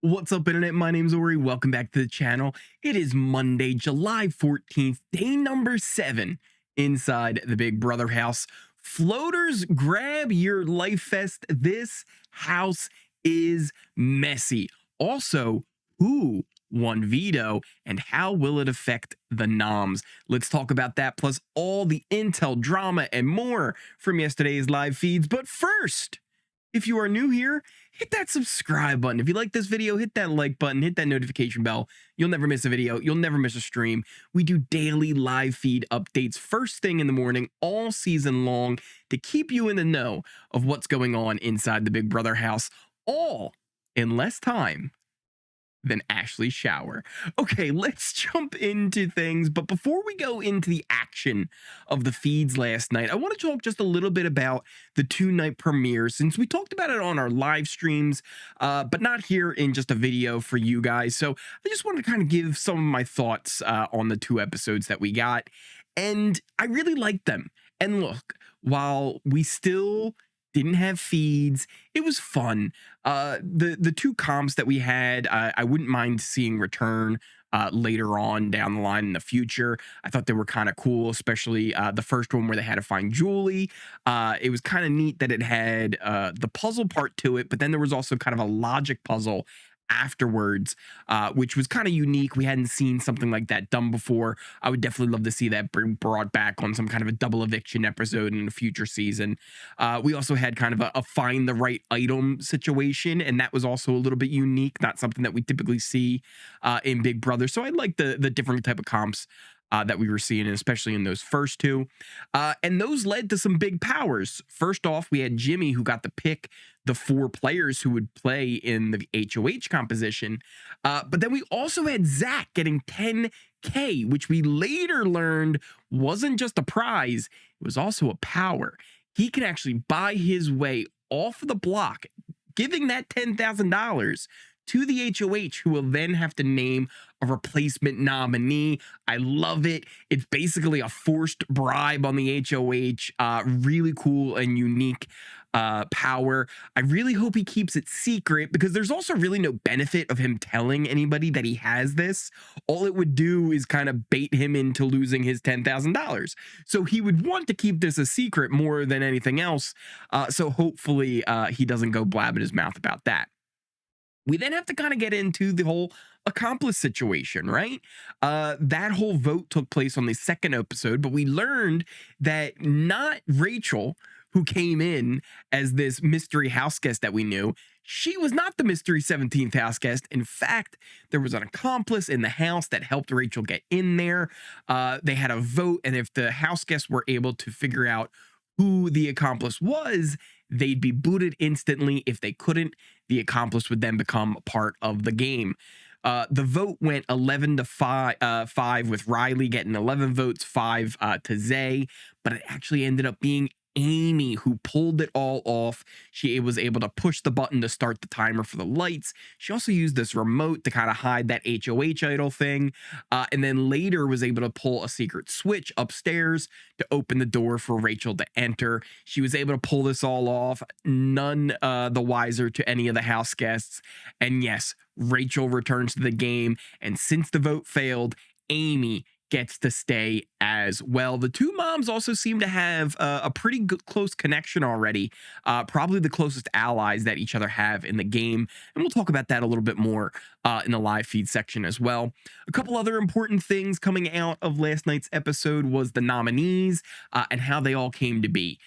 What's up, internet? My name's Ori. Welcome back to the channel. It is Monday, July 14th, day number 7 inside the Big Brother house. Floaters, grab your life vest. This house is messy. Also, who won veto and how will it affect the noms? Let's talk about that, plus all the intel, drama, and more from yesterday's live feeds. But first, if you are new here, hit that subscribe button. If you like this video, hit that like button, hit that notification bell. You'll never miss a video. You'll never miss a stream. We do daily live feed updates first thing in the morning all season long to keep you in the know of what's going on inside the Big Brother house, all in less time than Ashley's shower. Okay, let's jump into things. But before we go into the action of the feeds last night, I want to talk just a little bit about the 2-night premiere, since we talked about it on our live streams, but not here in just a video for you guys. So I just wanted to kind of give some of my thoughts on the 2 episodes that we got. And I really liked them. And look, while we still didn't have feeds, it was fun. The 2 comps that we had, I wouldn't mind seeing return later on down the line in the future. I thought they were kind of cool, especially the first one where they had to find Julie. It was kind of neat that it had the puzzle part to it, but then there was also kind of a logic puzzle afterwards, which was kind of unique. We hadn't seen something like that done before. I would definitely love to see that brought back on some kind of a double eviction episode in a future season. We also had kind of a find the right item situation, and that was also a little bit unique, not something that we typically see in Big Brother. So I like the different type of comps that we were seeing, especially in those first 2. And those led to some big powers. First off, we had Jimmy, who got to pick the 4 players who would play in the HOH composition. But then we also had Zach getting 10K, which we later learned wasn't just a prize, it was also a power. He can actually buy his way off of the block, giving that $10,000 to the HOH, who will then have to name a replacement nominee. I love it. It's basically a forced bribe on the HOH. Really cool and unique power. I really hope he keeps it secret, because there's also really no benefit of him telling anybody that he has this. All it would do is kind of bait him into losing his $10,000. So he would want to keep this a secret more than anything else. So hopefully he doesn't go blabbing his mouth about that. We then have to kind of get into the whole accomplice situation, right? That whole vote took place on the 2nd episode, but we learned that not Rachel, who came in as this mystery house guest that we knew, she was not the mystery 17th house guest. In fact, there was an accomplice in the house that helped Rachel get in there. They had a vote, and if the house guests were able to figure out who the accomplice was, they'd be booted instantly. If they couldn't, the accomplice would then become part of the game. The vote went 11 to 5, with Riley getting 11 votes, 5 to Zay, but it actually ended up being Amy who pulled it all off. She was able to push the button to start the timer for the lights. She also used this remote to kind of hide that HOH idol thing, and then later was able to pull a secret switch upstairs to open the door for Rachel to enter. She was able to pull this all off, none the wiser to any of the house guests. And yes, Rachel returns to the game, and since the vote failed, Amy gets to stay as well. The 2 moms also seem to have a pretty good, close connection already, probably the closest allies that each other have in the game, and we'll talk about that a little bit more in the live feed section as well. A couple other important things coming out of last night's episode was the nominees and how they all came to be.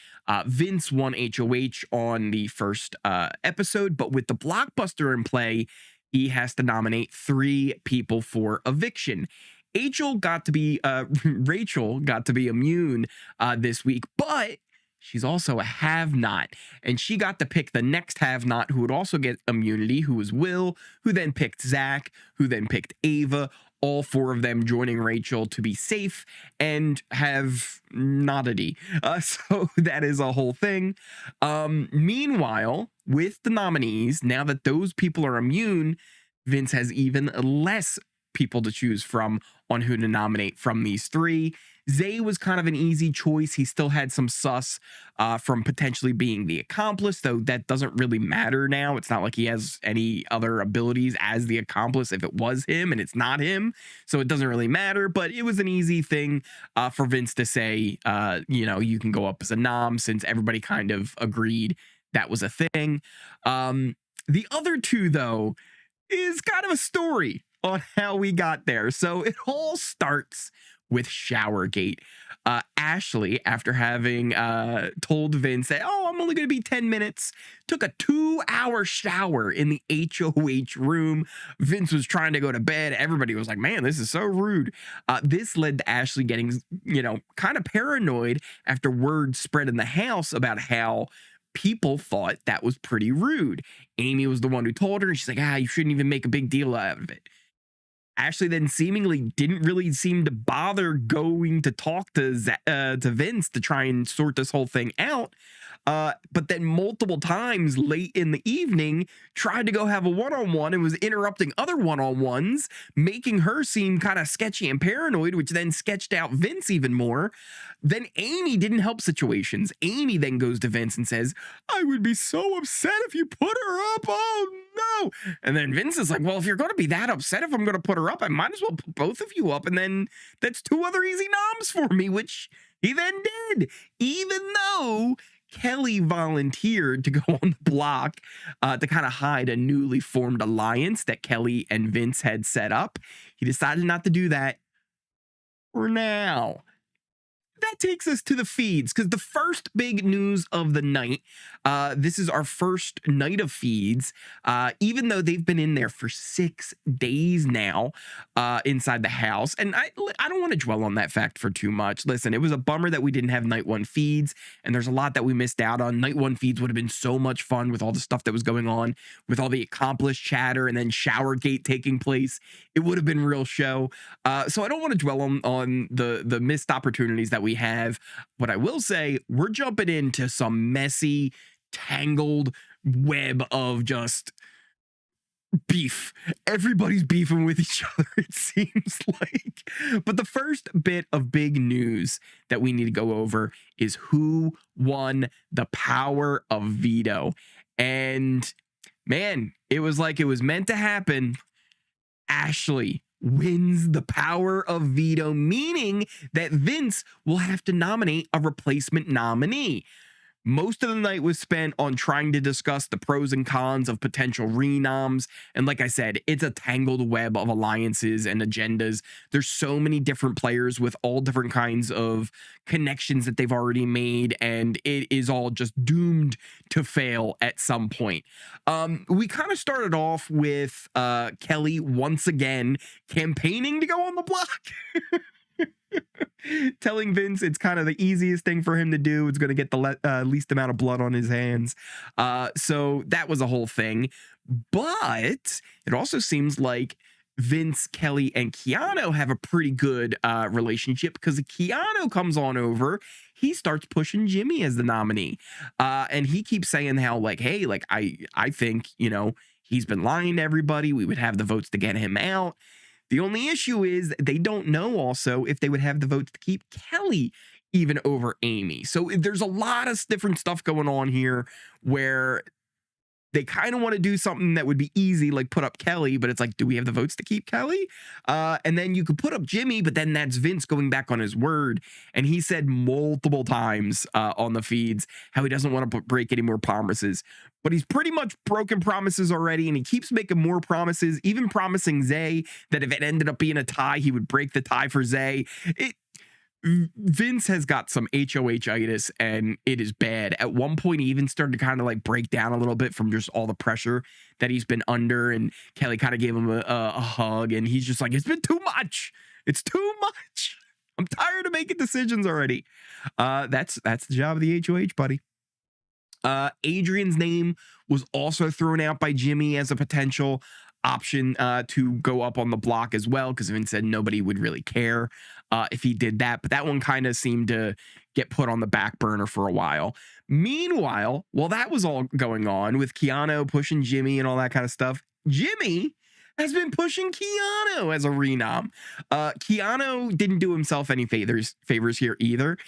Vince won HOH on the first episode, but with the blockbuster in play, he has to nominate 3 people for eviction. Rachel got to be immune this week, but she's also a have-not, and she got to pick the next have-not who would also get immunity, who was Will, who then picked Zach, who then picked Ava. All 4 of them joining Rachel to be safe and have nodity. So that is a whole thing. Meanwhile, with the nominees, now that those people are immune, Vince has even less people to choose from on who to nominate from these three. Zay was kind of an easy choice. He still had some sus from potentially being the accomplice, though that doesn't really matter now. It's not like he has any other abilities as the accomplice if it was him, and it's not him. So it doesn't really matter, but it was an easy thing for Vince to say, you can go up as a nom, since everybody kind of agreed that was a thing. The other two, though, is kind of a story on how we got there. So it all starts with Showergate. Ashley, after having told Vince that, oh, I'm only going to be 10 minutes, took a 2-hour shower in the HOH room. Vince was trying to go to bed. Everybody was like, man, this is so rude. This led to Ashley getting, kind of paranoid after word spread in the house about how people thought that was pretty rude. Amy was the one who told her, and she's like, you shouldn't even make a big deal out of it. Ashley then seemingly didn't really seem to bother going to talk to Vince to try and sort this whole thing out. But then multiple times late in the evening, tried to go have a one-on-one and was interrupting other one-on-ones, making her seem kind of sketchy and paranoid, which then sketched out Vince even more. Then Amy didn't help situations. Amy then goes to Vince and says, I would be so upset if you put her up. Oh, no. And then Vince is like, well, if you're going to be that upset if I'm going to put her up, I might as well put both of you up. And then that's 2 other easy noms for me, which he then did, even though Kelly volunteered to go on the block to kind of hide a newly formed alliance that Kelly and Vince had set up. He decided not to do that for now. That takes us to the feeds, because the first big news of the night, this is our first night of feeds, even though they've been in there for 6 days now inside the house. And I don't want to dwell on that fact for too much. Listen, it was a bummer that we didn't have night 1 feeds, and there's a lot that we missed out on. Night 1 feeds would have been so much fun with all the stuff that was going on, with all the accomplished chatter and then Showergate taking place. It would have been a real show. So I don't want to dwell on the missed opportunities that we have. What I will say, we're jumping into some messy, tangled web of just beef. Everybody's beefing with each other, it seems like. But the first bit of big news that we need to go over is who won the power of veto. And man, it was like it was meant to happen. Ashley wins the power of veto, meaning that Vince will have to nominate a replacement nominee. Most of the night was spent on trying to discuss the pros and cons of potential renoms. And like I said, it's a tangled web of alliances and agendas. There's so many different players with all different kinds of connections that they've already made, and it is all just doomed to fail at some point. We kind of started off with Kelly once again campaigning to go on the block. Telling Vince it's kind of the easiest thing for him to do. It's going to get the least amount of blood on his hands. So that was a whole thing. But it also seems like Vince, Kelly, and Keanu have a pretty good relationship, because Keanu comes on over. He starts pushing Jimmy as the nominee. And he keeps saying how, like, hey, like, I think, he's been lying to everybody. We would have the votes to get him out. The only issue is they don't know also if they would have the votes to keep Kelly even over Amy. So there's a lot of different stuff going on here where they kind of want to do something that would be easy, like put up Kelly, but it's like, do we have the votes to keep Kelly? And then you could put up Jimmy, but then that's Vince going back on his word. And he said multiple times on the feeds how he doesn't want to break any more promises. But he's pretty much broken promises already, and he keeps making more promises, even promising Zay that if it ended up being a tie, he would break the tie for Zay. Vince has got some HOH-itis, and it is bad. At one point, he even started to kind of like break down a little bit from just all the pressure that he's been under, and Kelly kind of gave him a hug, and he's just like, it's been too much. It's too much. I'm tired of making decisions already. That's the job of the HOH, buddy. Adrian's name was also thrown out by Jimmy as a potential option to go up on the block as well, because Vince said nobody would really care if he did that. But that one kind of seemed to get put on the back burner for a while. Meanwhile, while that was all going on with Keanu pushing Jimmy and all that kind of stuff, Jimmy has been pushing Keanu as a renom. Keanu didn't do himself any favors here either.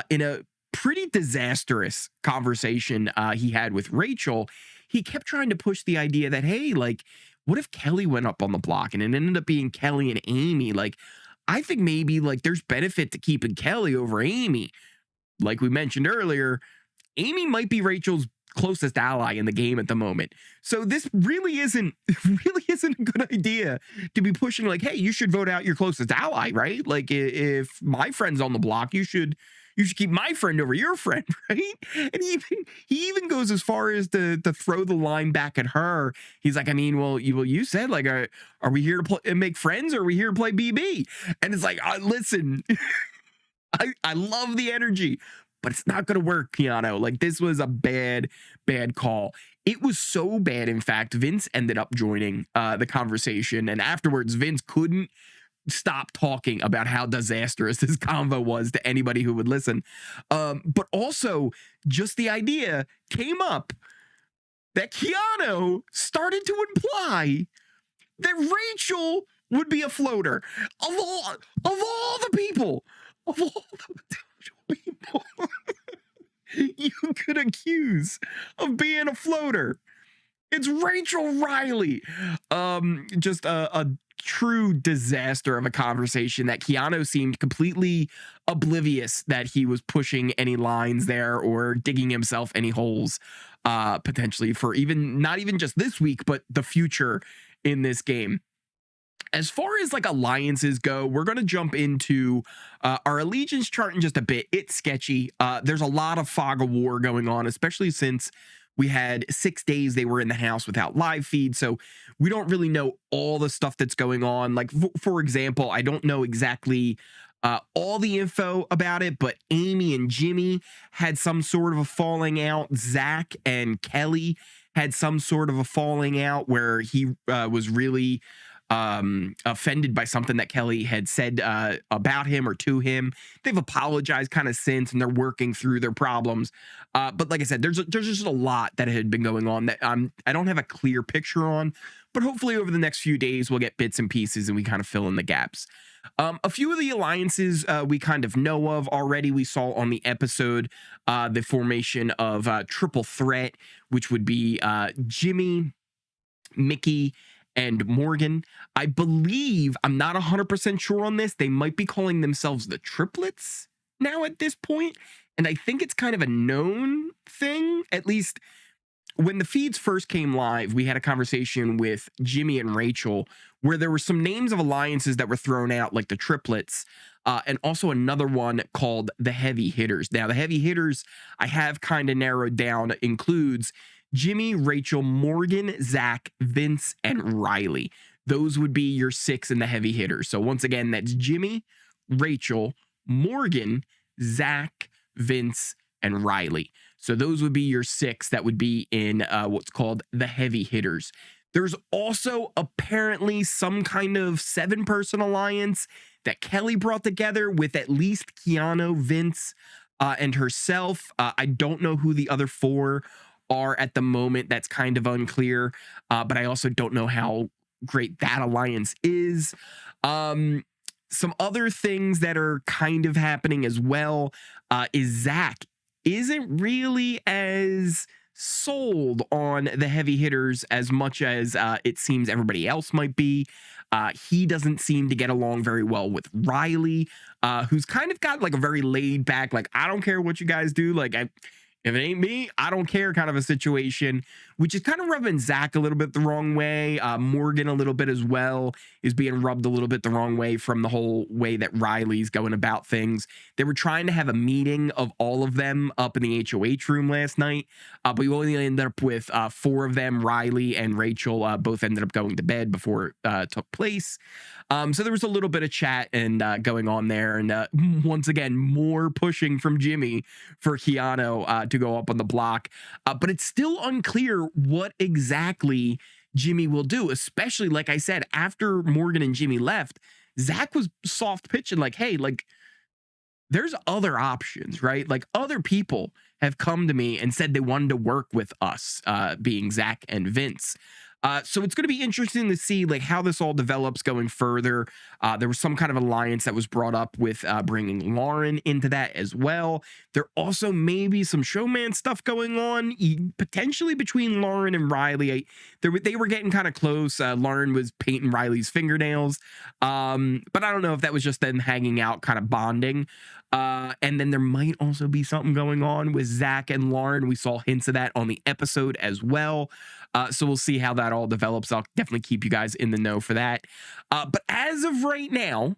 In a pretty disastrous conversation he had with Rachel, he kept trying to push the idea that, hey, like, what if Kelly went up on the block and it ended up being Kelly and Amy? Like, I think maybe like there's benefit to keeping Kelly over Amy. Like we mentioned earlier, Amy might be Rachel's closest ally in the game at the moment. So this really isn't a good idea to be pushing like, hey, you should vote out your closest ally, right? Like if my friend's on the block, you should keep my friend over your friend, right? And he even goes as far as to throw the line back at her. He's like, I mean, well, you said like, are we here to make friends or are we here to play BB? And it's like, listen, I love the energy, but it's not going to work, Keanu. Like, this was a bad call. It was so bad, in fact, Vince ended up joining the conversation. And afterwards, Vince couldn't stop talking about how disastrous this convo was to anybody who would listen. But also, just the idea came up that Keanu started to imply that Rachel would be a floater. Of all the people, of all the potential people you could accuse of being a floater, it's Rachel Riley. Just a true disaster of a conversation that Keanu seemed completely oblivious that he was pushing any lines there or digging himself any holes, potentially for not even just this week, but the future in this game. As far as like alliances go, we're going to jump into our allegiance chart in just a bit. It's sketchy. There's a lot of fog of war going on, especially since we had 6 days they were in the house without live feed. So we don't really know all the stuff that's going on. Like, for example, I don't know exactly all the info about it, but Amy and Jimmy had some sort of a falling out. Zach and Kelly had some sort of a falling out where he was really offended by something that Kelly had said about him or to him. They've apologized kind of since, and they're working through their problems. But like I said, there's just a lot that had been going on that I don't have a clear picture on, but hopefully over the next few days we'll get bits and pieces and we kind of fill in the gaps. A few of the alliances we kind of know of already. We saw on the episode the formation of Triple Threat, which would be Jimmy, Mickey, and Morgan. I believe, I'm not 100% sure on this, they might be calling themselves the Triplets now at this point. And I think it's kind of a known thing. At least when the feeds first came live, we had a conversation with Jimmy and Rachel where there were some names of alliances that were thrown out, like the Triplets, and also another one called the Heavy Hitters. Now, the Heavy Hitters I have kind of narrowed down includes Jimmy, Rachel, Morgan, Zach, Vince, and Riley. Those would be your 6 in the Heavy Hitters. So once again, that's Jimmy, Rachel, Morgan, Zach, Vince, and Riley. So those would be your 6 that would be in what's called the Heavy Hitters. There's also apparently some kind of 7-person alliance that Kelly brought together with at least Keanu, Vince, and herself. I don't know who the other 4 are at the moment. That's kind of unclear, but I also don't know how great that alliance is. Some other things that are kind of happening as well is Zach isn't really as sold on the Heavy Hitters as much as it seems everybody else might be. He doesn't seem to get along very well with Riley, who's kind of got like a very laid back, like, I don't care what you guys do. Like, if it ain't me, I don't care kind of a situation, which is kind of rubbing Zach a little bit the wrong way. Morgan a little bit as well is being rubbed a little bit the wrong way from the whole way that Riley's going about things. They were trying to have a meeting of all of them up in the HOH room last night, but we only ended up with 4 of them. Riley and Rachel both ended up going to bed before it took place. So there was a little bit of chat and going on there. And once again, more pushing from Jimmy for Keanu to go up on the block. But it's still unclear what exactly Jimmy will do, especially, like I said, after Morgan and Jimmy left, Zach was soft pitching like, hey, like, there's other options, right? Like, other people have come to me and said they wanted to work with us, being Zach and Vince. So it's going to be interesting to see like how this all develops going further. There was some kind of alliance that was brought up with bringing Lauren into that as well. There also may be some showman stuff going on, potentially between Lauren and Riley. They were getting kind of close. Lauren was painting Riley's fingernails, but I don't know if that was just them hanging out, kind of bonding. And then there might also be something going on with Zach and Lauren. We saw hints of that on the episode as well. So we'll see how that all develops. I'll definitely keep you guys in the know for that. But as of right now,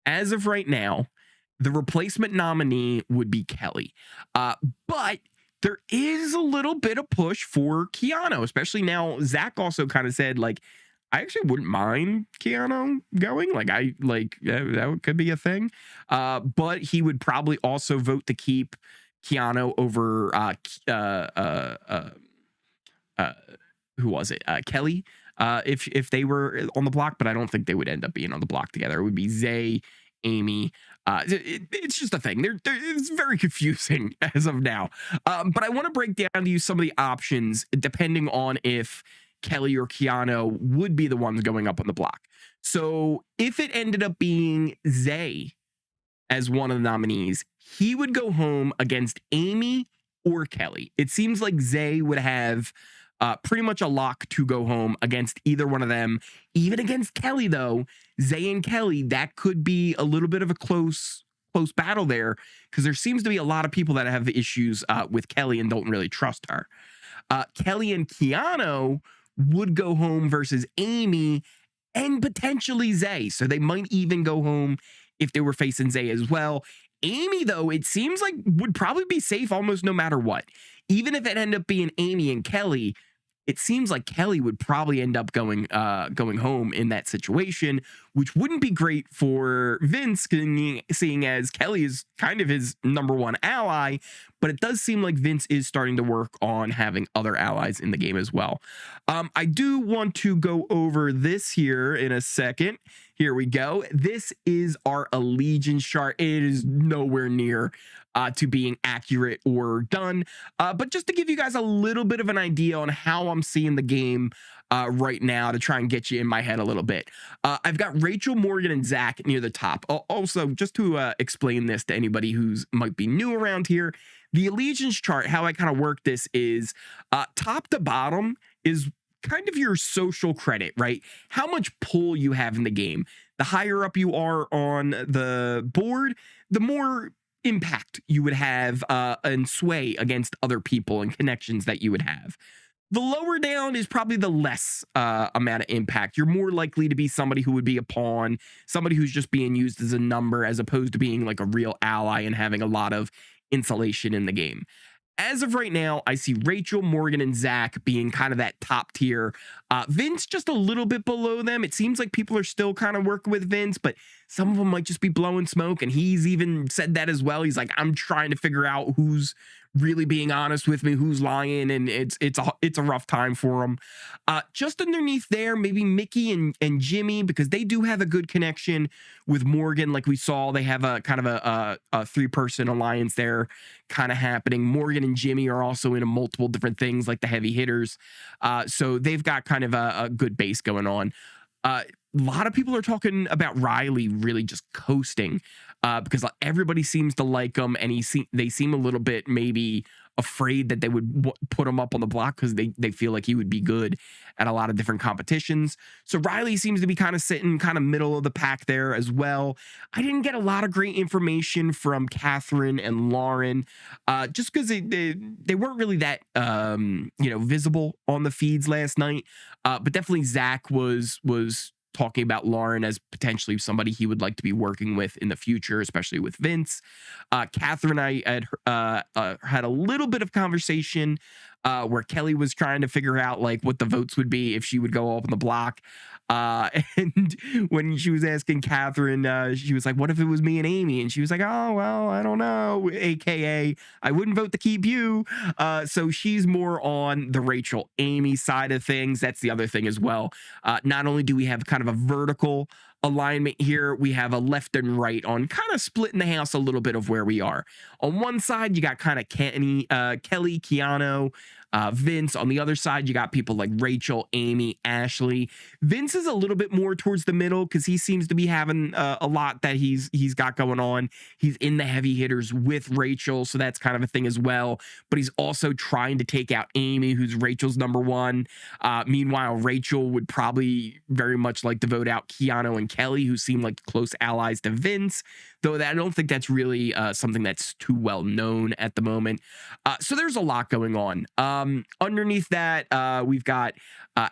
the replacement nominee would be Kelly. But there is a little bit of push for Keanu, especially now. Zach also kind of said, like, I actually wouldn't mind Keanu going. Like, that could be a thing. But he would probably also vote to keep Keanu over who was it? Kelly. If they were on the block, but I don't think they would end up being on the block together. It would be Zay, Amy. It's just a thing. It's very confusing as of now. But I want to break down to you some of the options depending on if Kelly or Keanu would be the ones going up on the block. So if it ended up being Zay as one of the nominees, he would go home against Amy or Kelly. It seems like Zay would have pretty much a lock to go home against either one of them. Even against Kelly, though, Zay and Kelly, that could be a little bit of a close battle there, because there seems to be a lot of people that have issues with Kelly and don't really trust her. Kelly and Keanu would go home versus Amy and potentially Zay. So they might even go home if they were facing Zay as well. Amy, though, it seems like would probably be safe almost no matter what. Even if it ended up being Amy and Kelly, it seems like Kelly would probably end up going home in that situation, which wouldn't be great for Vince, seeing as Kelly is kind of his number one ally. But it does seem like Vince is starting to work on having other allies in the game as well. I do want to go over this here in a second. Here we go. This is our allegiance chart. It is nowhere near to being accurate or done. But just to give you guys a little bit of an idea on how I'm seeing the game right now, to try and get you in my head a little bit. I've got Rachel, Morgan, and Zach near the top. Also, just to explain this to anybody who's might be new around here, the allegiance chart, how I kind of work this is top to bottom is kind of your social credit, right? How much pull you have in the game. The higher up you are on the board, the more impact you would have and sway against other people and connections that you would have. The lower down is probably the less amount of impact. You're more likely to be somebody who would be a pawn, somebody who's just being used as a number, as opposed to being like a real ally and having a lot of insulation in the game. As of right now, I see Rachel, Morgan, and Zach being kind of that top tier. Vince just a little bit below them. It seems like people are still kind of working with Vince, but some of them might just be blowing smoke. And he's even said that as well. He's like, I'm trying to figure out who's really being honest with me, who's lying, and it's a rough time for him. Just underneath there, maybe Mickey and Jimmy, because they do have a good connection with Morgan. Like we saw, they have a kind of a three-person alliance there kind of happening. Morgan and Jimmy are also into multiple different things, like the heavy hitters. So they've got kind of a good base going on. A lot of people are talking about Riley really just coasting because everybody seems to like him, and they seem a little bit maybe afraid that they would put him up on the block because they feel like he would be good at a lot of different competitions. So Riley seems to be kind of sitting kind of middle of the pack there as well. I didn't get a lot of great information from Catherine and Lauren just because they weren't really that visible on the feeds last night. But definitely Zach was talking about Lauren as potentially somebody he would like to be working with in the future, especially with Vince. Catherine, I had a little bit of conversation where Kelly was trying to figure out like what the votes would be if she would go up on the block. And when she was asking Catherine, she was like, what if it was me and Amy? And she was like, oh, well, I don't know, AKA I wouldn't vote to keep you. So she's more on the Rachel Amy side of things. That's the other thing as well. Not only do we have kind of a vertical alignment here, we have a left and right on kind of splitting the house a little bit of where we are. On one side, you got kind of Kelly, Keanu, Vince. On the other side, you got people like Rachel, Amy, Ashley. Vince is a little bit more towards the middle because he seems to be having a lot that he's got going on. He's in the heavy hitters with Rachel, so that's kind of a thing as well. But he's also trying to take out Amy, who's Rachel's number one. Meanwhile, Rachel would probably very much like to vote out Keanu and Kelly, who seem like close allies to Vince, though I don't think that's really something that's too well known at the moment. So there's a lot going on. Underneath that, we've got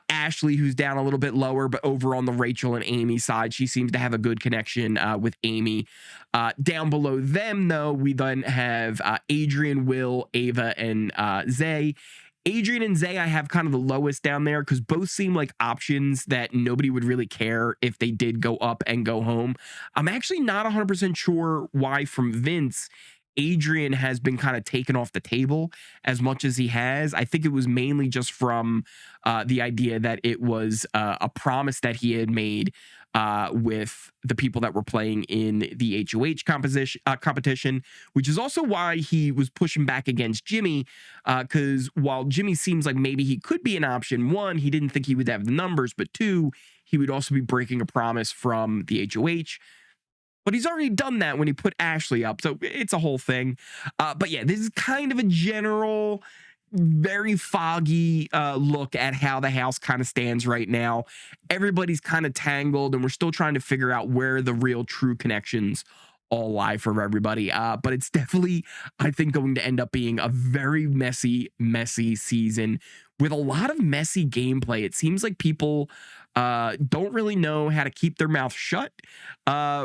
Ashley, who's down a little bit lower, but over on the Rachel and Amy side, she seems to have a good connection with Amy. Down below them, though, we then have Adrian, Will, Ava, and Zay. Adrian and Zay, I have kind of the lowest down there because both seem like options that nobody would really care if they did go up and go home. I'm actually not 100% sure why from Vince Adrian has been kind of taken off the table as much as he has. I think it was mainly just from the idea that it was a promise that he had made with the people that were playing in the HOH competition, which is also why he was pushing back against Jimmy, because while Jimmy seems like maybe he could be an option, one, he didn't think he would have the numbers, but two, he would also be breaking a promise from the HOH. But he's already done that when he put Ashley up, so it's a whole thing. But yeah, this is kind of a general, very foggy look at how the house kind of stands right now. Everybody's kind of tangled, and we're still trying to figure out where the real true connections all lie for everybody. But it's definitely, I think, going to end up being a very messy season with a lot of messy gameplay. It seems like people don't really know how to keep their mouth shut,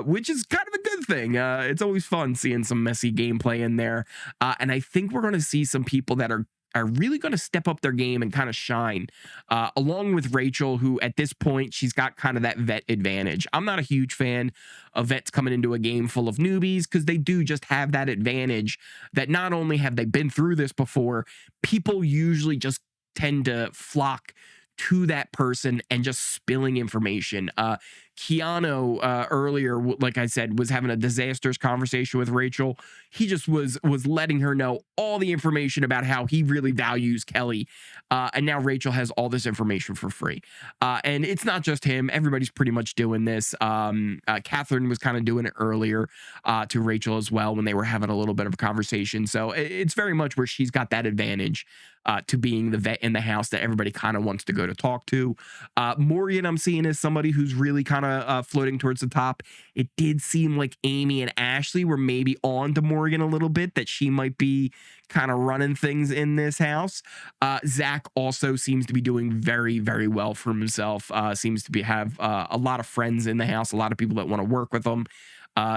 which is kind of a good thing. It's always fun seeing some messy gameplay in there. And I think we're going to see some people that are really going to step up their game and kind of shine, along with Rachel, who at this point, she's got kind of that vet advantage. I'm not a huge fan of vets coming into a game full of newbies because they do just have that advantage that not only have they been through this before, people usually just tend to flock to that person and just spilling information. Keanu earlier, like I said, was having a disastrous conversation with Rachel. He just was letting her know all the information about how he really values Kelly. And now Rachel has all this information for free. And it's not just him. Everybody's pretty much doing this. Catherine was kind of doing it earlier to Rachel as well when they were having a little bit of a conversation. So it's very much where she's got that advantage to being the vet in the house that everybody kind of wants to go to talk to. Morgan, I'm seeing as somebody who's really kind of floating towards the top. It did seem like Amy and Ashley were maybe on to Morgan a little bit, that she might be kind of running things in this house. Zach also seems to be doing very, very well for himself. Seems to have a lot of friends in the house, a lot of people that want to work with him.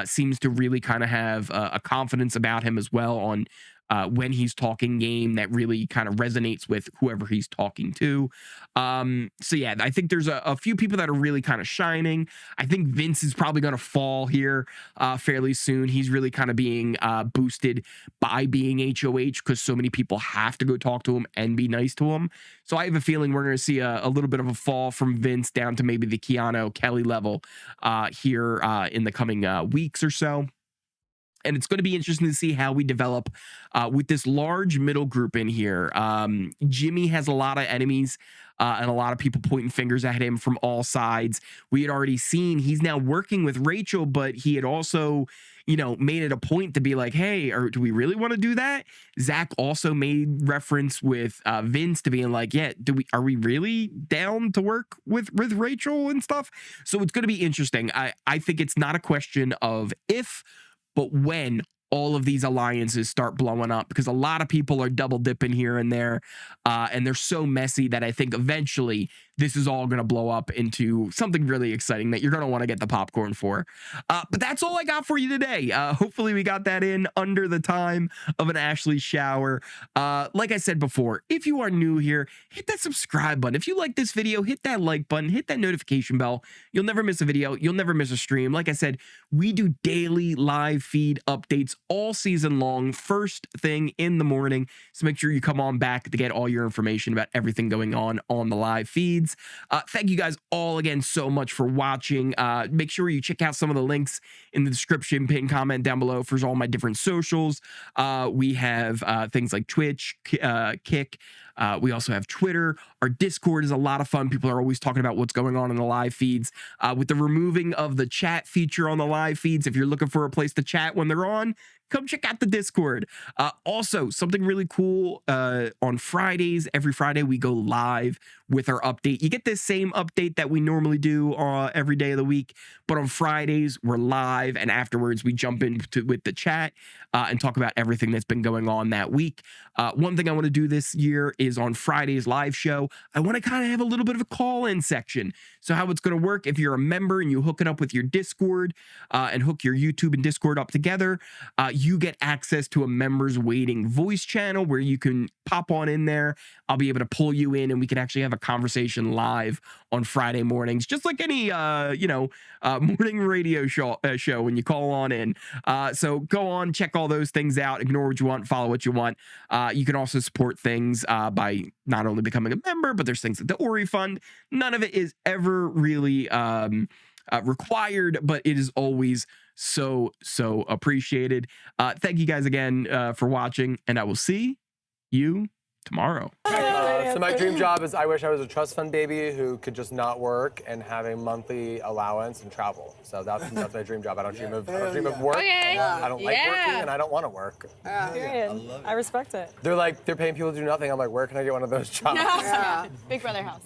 Seems to really kind of have a confidence about him as well on when he's talking game that really kind of resonates with whoever he's talking to. So yeah, I think there's a few people that are really kind of shining. I think Vince is probably going to fall here fairly soon. He's really kind of being boosted by being HOH because so many people have to go talk to him and be nice to him. So I have a feeling we're going to see a little bit of a fall from Vince down to maybe the Keanu Kelly level here in the coming weeks or so. And it's going to be interesting to see how we develop with this large middle group in here. Jimmy has a lot of enemies and a lot of people pointing fingers at him from all sides. We had already seen he's now working with Rachel, but he had also, made it a point to be like, hey, or do we really want to do that? Zach also made reference with Vince to being like, yeah, are we really down to work with Rachel and stuff? So it's going to be interesting. I think it's not a question of if, but when all of these alliances start blowing up, because a lot of people are double dipping here and there, and they're so messy that I think eventually this is all going to blow up into something really exciting that you're going to want to get the popcorn for. But that's all I got for you today. Hopefully we got that in under the time of an Ashley shower. Like I said before, if you are new here, hit that subscribe button. If you like this video, hit that like button, hit that notification bell. You'll never miss a video. You'll never miss a stream. Like I said, we do daily live feed updates all season long, first thing in the morning. So make sure you come on back to get all your information about everything going on the live feeds. Thank you guys all again so much for watching. Make sure you check out some of the links in the description, pin comment down below for all my different socials. We have things like Twitch, Kick, We also have Twitter. Our Discord is a lot of fun. People are always talking about what's going on in the live feeds. With the removing of the chat feature on the live feeds, if you're looking for a place to chat when they're on, come check out the Discord. Also, something really cool on Fridays. Every Friday we go live with our update. You get this same update that we normally do every day of the week, but on Fridays we're live, and afterwards we jump into with the chat and talk about everything that's been going on that week. One thing I want to do this year is on Friday's live show, I want to kind of have a little bit of a call-in section. So how it's going to work, if you're a member and you hook it up with your Discord and hook your YouTube and Discord up together, you get access to a members waiting voice channel where you can pop on in there. I'll be able to pull you in and we can actually have a conversation live on Friday mornings, just like any, morning radio show when you call on in. So go on, check all those things out, ignore what you want, follow what you want. You can also support things by not only becoming a member, but there's things like the Ori Fund. None of it is ever really required, but it is always so appreciated. Thank you guys again for watching, and I will see you tomorrow. So my dream job is I wish I was a trust fund baby who could just not work and have a monthly allowance and travel. So that's my dream job. I don't dream of work. Okay. I don't like working and I don't want to work. I respect it. They're paying people to do nothing. I'm like, where can I get one of those jobs? Big Brother house.